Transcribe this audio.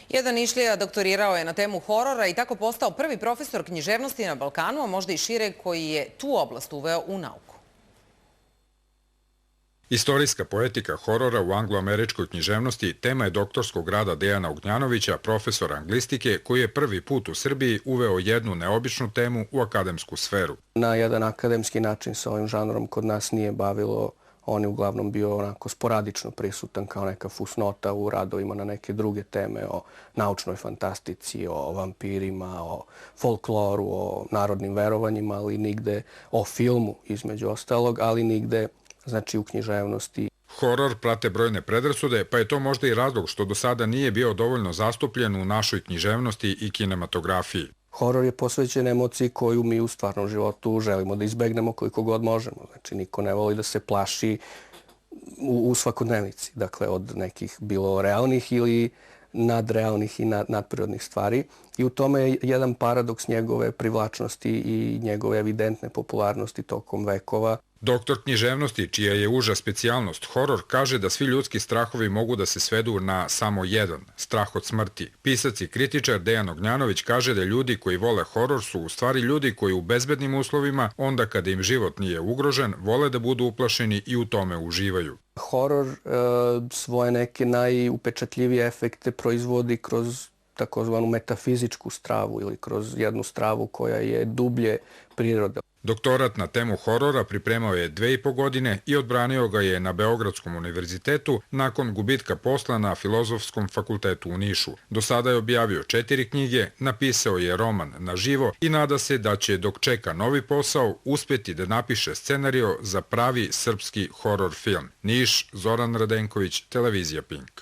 Jedan Nišlija doktorirao je na temu horora i tako postao prvi profesor književnosti na Balkanu, a možda i šire, koji je tu oblast uveo u nauku. Istorijska poetika horora u angloameričkoj književnosti tema je doktorskog rada Dejana Ognjanovića, profesora anglistike, koji je prvi put u Srbiji uveo jednu neobičnu temu u akademsku sferu. Na jedan akademski način se ovim žanrom kod nas nije bavilo. On je uglavnom bio onako sporadično prisutan kao neka fusnota u radovima na neke druge teme, o naučnoj fantastici, o vampirima, o folkloru, o narodnim verovanjima, ali nigde o filmu između ostalog, ali nigde znači u književnosti. Horor prate brojne predrasude, pa je to možda i razlog što do sada nije bio dovoljno zastupljen u našoj književnosti i kinematografiji. Horor je posvećen emociji koju mi u stvarnom životu želimo da izbegnemo koliko god možemo. Znači, niko ne voli da se plaši u svakodnevnici. Dakle, od nekih bilo realnih ili nadrealnih i nadprirodnih stvari. I u tome je jedan paradoks njegove privlačnosti i njegove evidentne popularnosti tokom vekova. Doktor književnosti, čija je uža specijalnost horor, kaže da svi ljudski strahovi mogu da se svedu na samo jedan, strah od smrti. Pisac i kritičar Dejan Ognjanović kaže da ljudi koji vole horor su u stvari ljudi koji u bezbednim uslovima, onda kada im život nije ugrožen, vole da budu uplašeni i u tome uživaju. Horor svoje neke najupečatljivije efekte proizvodi kroz takozvanu metafizičku stravu ili kroz jednu stravu koja je dublje prirode. Doktorat na temu horora pripremao je 2,5 godine i odbranio ga je na Beogradskom univerzitetu nakon gubitka posla na Filozofskom fakultetu u Nišu. Do sada je objavio 4 knjige, napisao je roman Na živo i nada se da će, dok čeka novi posao, uspeti da napiše scenario za pravi srpski horor film. Niš, Zoran Radenković, Televizija Pink.